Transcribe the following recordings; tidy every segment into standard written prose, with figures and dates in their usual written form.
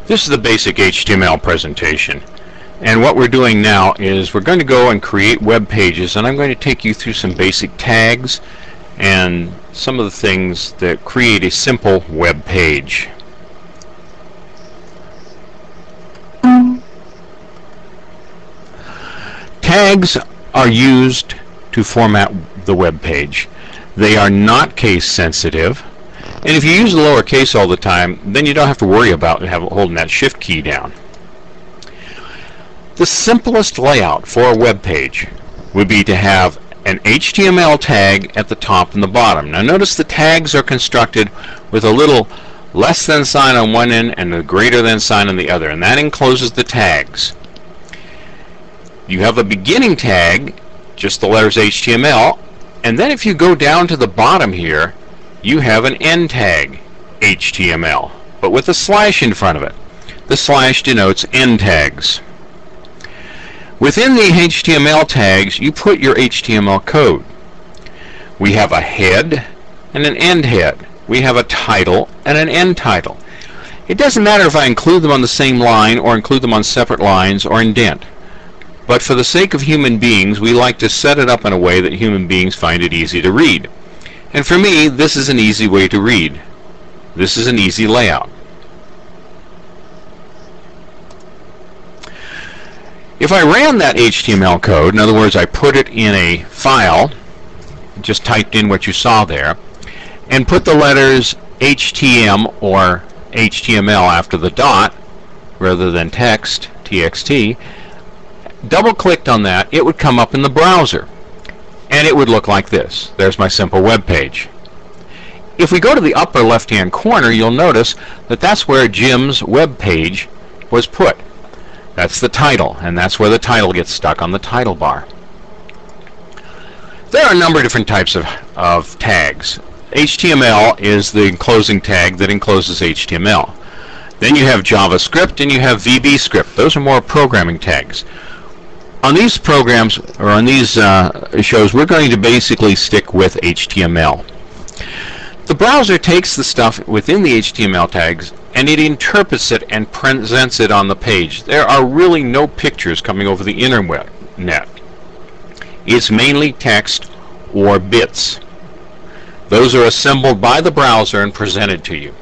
This is the basic HTML presentation, and what we're doing now is we're going to go and create web pages, and I'm going to take you through some basic tags and some of the things that create a simple web page. Tags are used to format the web page. They are not case sensitive. And if you use the lowercase all the time, then you don't have to worry about holding that shift key down. The simplest layout for a web page would be to have an HTML tag at the top and the bottom. Now notice the tags are constructed with a little less than sign on one end and a greater than sign on the other, and that encloses the tags. You have a beginning tag, just the letters HTML, and then if you go down to the bottom here, you have an end tag, HTML, but with a slash in front of it. The slash denotes end tags. Within the HTML tags, you put your HTML code. We have a head and an end head. We have a title and an end title. It doesn't matter if I include them on the same line or include them on separate lines or indent. But for the sake of human beings, we like to set it up in a way that human beings find it easy to read. And for me, this is an easy way to read. This is an easy layout. If I ran that HTML code, in other words, I put it in a file, just typed in what you saw there, and put the letters HTM or HTML after the dot, rather than text, TXT, double-clicked on that, it would come up in the browser. And it would look like this. There's my simple web page. If we go to the upper left-hand corner, you'll notice that that's where Jim's web page was put. That's the title, and that's where the title gets stuck on the title bar. There are a number of different types of tags. HTML is the enclosing tag that encloses HTML. Then you have JavaScript and you have VB script. Those are more programming tags. On these programs, or on these shows, we're going to basically stick with HTML. The browser takes the stuff within the HTML tags and it interprets it and presents it on the page. There are really no pictures coming over the internet. It's mainly text or bits. Those are assembled by the browser and presented to you.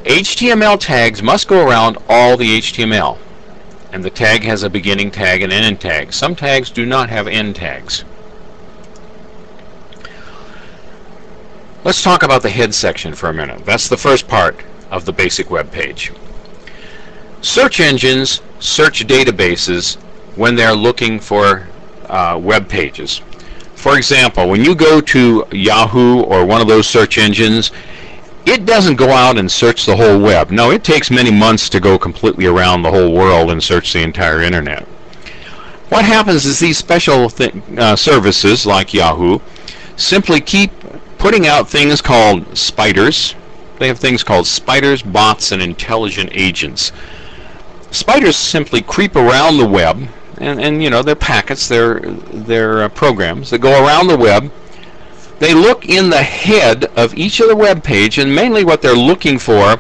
HTML tags must go around all the HTML. And the tag has a beginning tag and an end tag. Some tags do not have end tags. Let's talk about the head section for a minute. That's the first part of the basic web page. Search engines search databases when they're looking for web pages. For example, when you go to Yahoo or one of those search engines, it doesn't go out and search the whole web. No, it takes many months to go completely around the whole world and search the entire internet. What happens is these special services like Yahoo simply keep putting out things called spiders. They have things called spiders, bots, and intelligent agents. Spiders simply creep around the web, and you know, they're packets, they're programs that go around the web. They look in the head of each of the web page, and mainly what they're looking for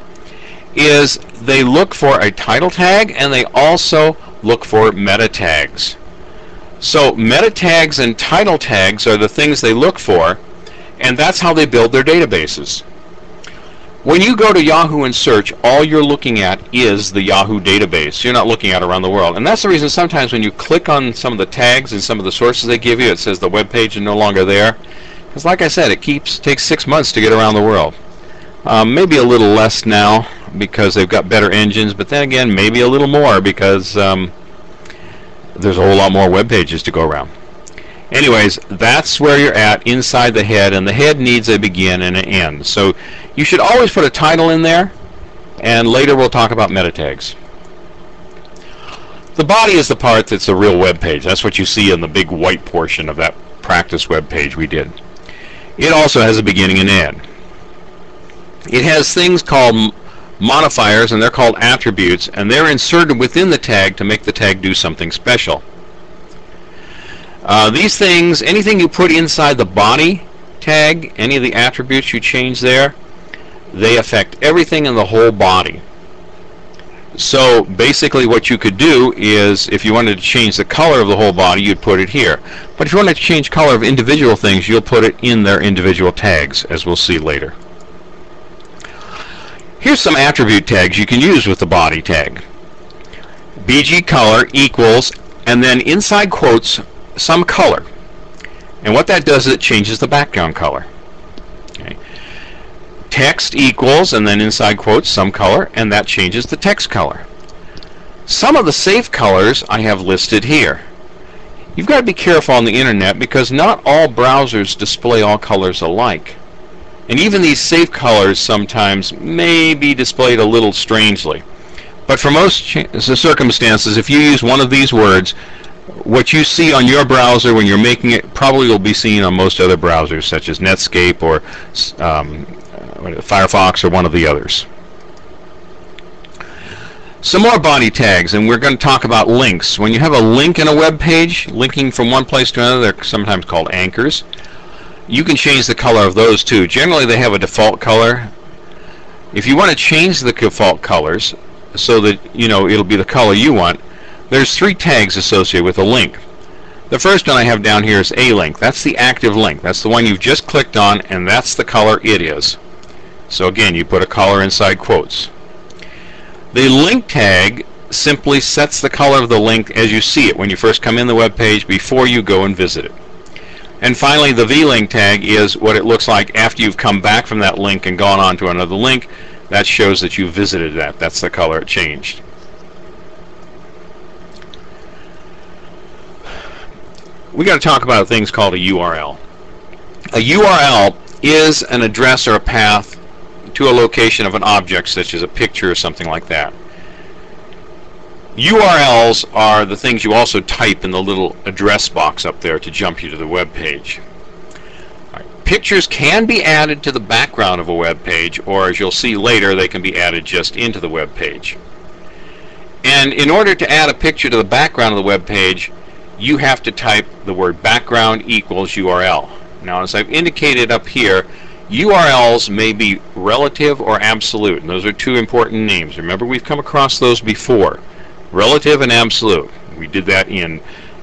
is they look for a title tag and they also look for meta tags. So meta tags and title tags are the things they look for, and that's how they build their databases. When you go to Yahoo and search, all you're looking at is the Yahoo database. You're not looking at around the world. And that's the reason sometimes when you click on some of the tags and some of the sources they give you, it says the web page is no longer there. Because like I said, it takes 6 months to get around the world. Maybe a little less now because they've got better engines, but then again, maybe a little more because there's a whole lot more web pages to go around. Anyways, that's where you're at inside the head, and the head needs a begin and an end. So you should always put a title in there, and later we'll talk about meta tags. The body is the part that's a real web page. That's what you see in the big white portion of that practice web page we did. It also has a beginning and end. It has things called modifiers, and they're called attributes, and they're inserted within the tag to make the tag do something special. These things, anything you put inside the body tag, any of the attributes you change there, they affect everything in the whole body. So basically what you could do is, if you wanted to change the color of the whole body, you'd put it here. But if you wanted to change color of individual things, you'll put it in their individual tags, as we'll see later. Here's some attribute tags you can use with the body tag. BG color equals, and then inside quotes, some color. And what that does is it changes the background color. Okay. Text equals, and then inside quotes, some color, and that changes the text color. Some of the safe colors I have listed here. You've got to be careful on the internet because not all browsers display all colors alike. And even these safe colors sometimes may be displayed a little strangely. But for most circumstances, if you use one of these words, what you see on your browser when you're making it probably will be seen on most other browsers, such as Netscape or Firefox or one of the others. Some more body tags, and we're going to talk about links. When you have a link in a web page, linking from one place to another, they're sometimes called anchors. You can change the color of those too. Generally they have a default color. If you want to change the default colors so that it'll be the color you want, there's 3 tags associated with a link. The first one I have down here is a link. That's the active link. That's the one you've just clicked on, and that's the color it is. So again, you put a color inside quotes. The link tag simply sets the color of the link as you see it when you first come in the web page before you go and visit it. And finally, the v-link tag is what it looks like after you've come back from that link and gone on to another link. That shows that you visited that. That's the color it changed. We got to talk about things called a URL. A URL is an address or a path to a location of an object, such as a picture or something like that. URLs are the things you also type in the little address box up there to jump you to the web page. Pictures can be added to the background of a web page, or as you'll see later, they can be added just into the web page. And in order to add a picture to the background of the web page, you have to type the word background equals URL. Now, as I've indicated up here, URLs may be relative or absolute, and those are 2 important names. Remember, we've come across those before. Relative and absolute. We did that in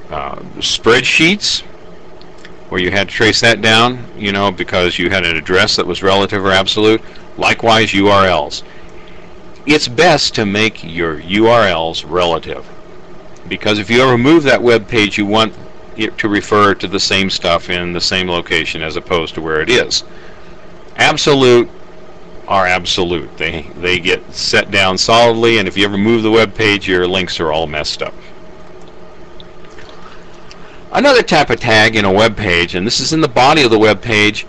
spreadsheets, where you had to trace that down, because you had an address that was relative or absolute. Likewise, URLs. It's best to make your URLs relative, because if you ever move that web page, you want it to refer to the same stuff in the same location as opposed to where it is. Absolute are absolute. They get set down solidly, and if you ever move the web page, your links are all messed up. Another type of tag in a web page, and this is in the body of the web page,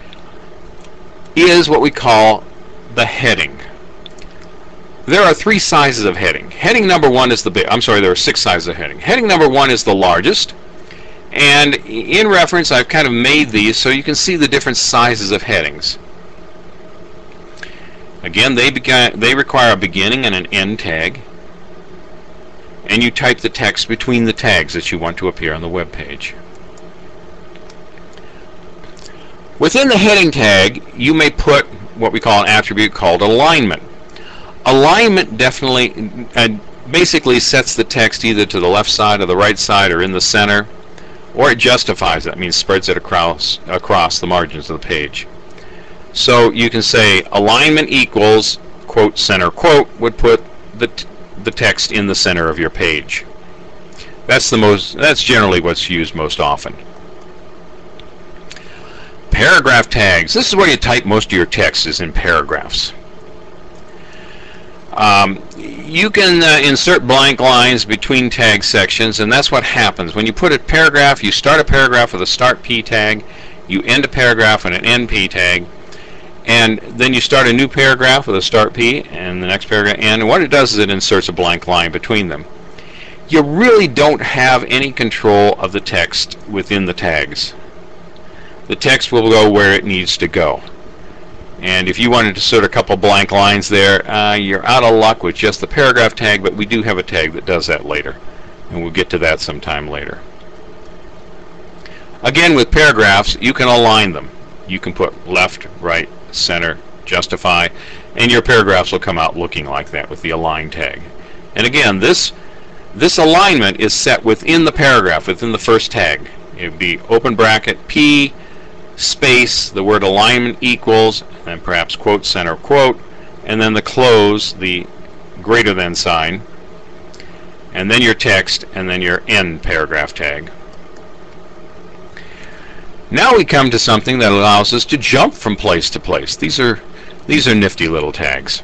is what we call the heading. There are 3 sizes of heading. Heading number 1 is the big. I'm sorry, there are 6 sizes of heading. Heading number 1 is the largest, and in reference, I've kind of made these so you can see the different sizes of headings. Again, they require a beginning and an end tag, and you type the text between the tags that you want to appear on the web page. Within the heading tag, you may put what we call an attribute called alignment. Alignment basically sets the text either to the left side or the right side or in the center, or it justifies it. That means spreads it across the margins of the page. So you can say alignment equals quote center quote would put the text in the center of your page. That's generally what's used most often. Paragraph tags. This is where you type most of your text, is in paragraphs. You can insert blank lines between tag sections, and that's what happens. When you put a paragraph, you start a paragraph with a start P tag, you end a paragraph with an end P tag, and then you start a new paragraph with a start P and the next paragraph, and what it does is it inserts a blank line between them. You really don't have any control of the text within the tags. The text will go where it needs to go. And if you wanted to insert a couple blank lines there, you're out of luck with just the paragraph tag, but we do have a tag that does that later, and we'll get to that sometime later. Again, with paragraphs, you can align them. You can put left, right, center, justify, and your paragraphs will come out looking like that with the align tag. And again, this alignment is set within the paragraph, within the first tag. It would be open bracket P space the word alignment equals, and perhaps quote, center quote, and then the close, the greater than sign, and then your text, and then your end paragraph tag. Now we come to something that allows us to jump from place to place. These are nifty little tags.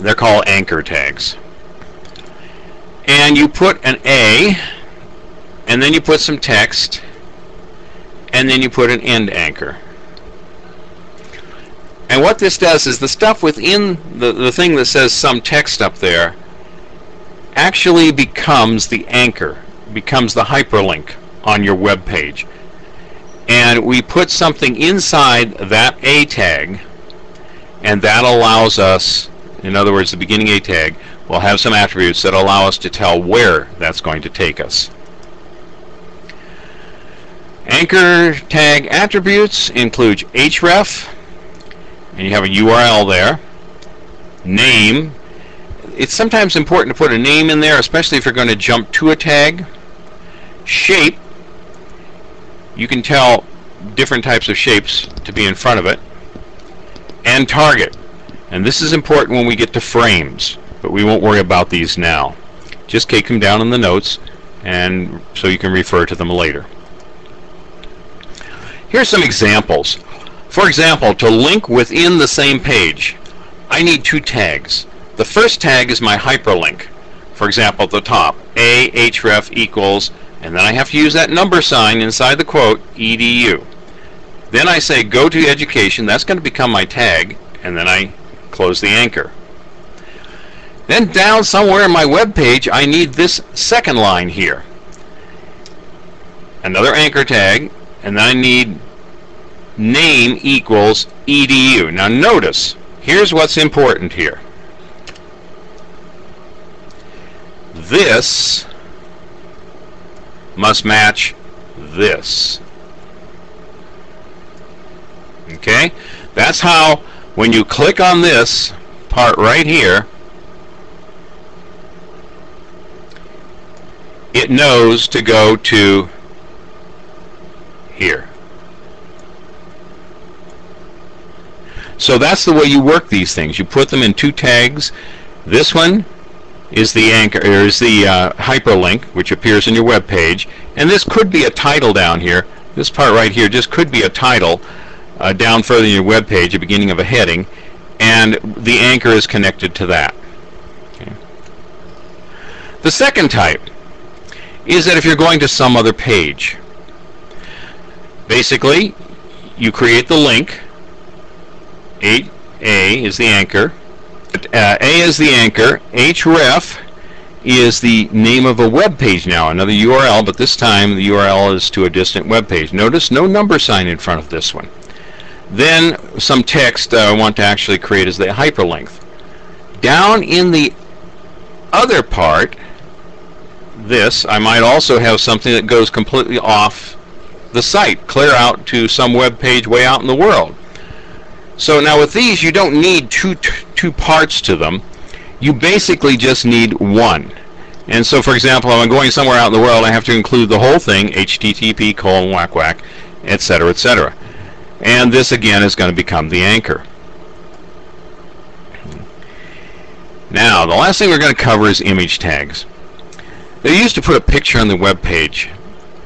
They're called anchor tags. And you put an A, and then you put some text, and then you put an end anchor. And what this does is the stuff within the thing that says some text up there actually becomes the anchor, becomes the hyperlink on your web page. And we put something inside that A tag, and that allows us, in other words, the beginning A tag will have some attributes that allow us to tell where that's going to take us. Anchor tag attributes include href, and you have a URL there. Name. It's sometimes important to put a name in there, especially if you're going to jump to a tag. Shape. You can tell different types of shapes to be in front of it. And target. And this is important when we get to frames, but we won't worry about these now. Just take them down in the notes, and so you can refer to them later. Here's some examples. For example, to link within the same page, I need two tags. The first tag is my hyperlink. For example, at the top, A href equals, and then I have to use that number sign inside the quote, edu. Then I say go to education, that's going to become my tag, and then I close the anchor. Then down somewhere in my web page, I need this second line here. Another anchor tag, and then I need name equals edu. Now notice, here's what's important here. This must match this. Okay? That's how, when you click on this part right here, it knows to go to here. So that's the way you work these things. You put them in two tags. This one is the anchor, or is the hyperlink, which appears in your web page, and this could be a title down here. This part right here just could be a title down further in your web page, the beginning of a heading, and the anchor is connected to that. Okay. The second type is that if you're going to some other page, basically you create the link. A is the anchor. A is the anchor. href is the name of a web page now, another URL, but this time the URL is to a distant web page. Notice no number sign in front of this one. Then some text I want to actually create is the hyperlink. Down in the other part, this, I might also have something that goes completely off the site, clear out to some web page way out in the world. So now with these, you don't need two parts to them. You basically just need one. And so, for example, if I'm going somewhere out in the world, I have to include the whole thing, http://, etc., etc. And this, again, is going to become the anchor. Now, the last thing we're going to cover is image tags. They used to put a picture on the web page.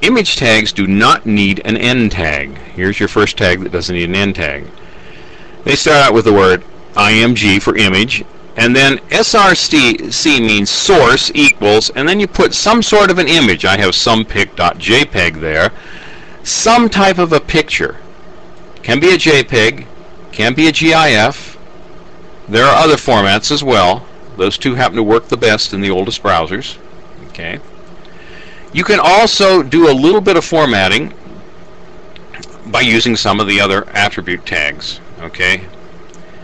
Image tags do not need an end tag. Here's your first tag that doesn't need an end tag. They start out with the word img for image, and then src means source equals, and then you put some sort of an image. I have somepic.jpg there. Some type of a picture. Can be a JPEG, can be a GIF. There are other formats as well. Those two happen to work the best in the oldest browsers. Okay. You can also do a little bit of formatting by using some of the other attribute tags. Okay,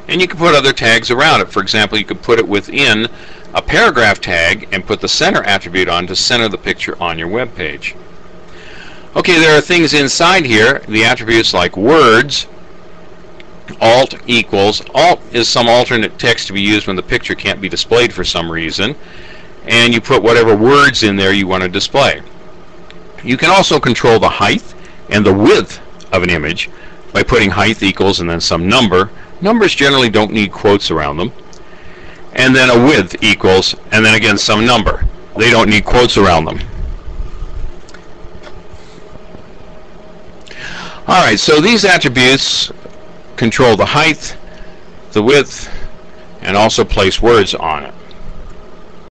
and you can put other tags around it. For example, you could put it within a paragraph tag and put the center attribute on to center the picture on your web page. Okay, there are things inside here, the attributes like words, Alt equals, alt is some alternate text to be used when the picture can't be displayed for some reason, and you put whatever words in there you want to display. You can also control the height and the width of an image by putting height equals and then some number. Numbers generally don't need quotes around them. And then a width equals and then again some number. They don't need quotes around them. Alright, so these attributes control the height, the width, and also place words on it.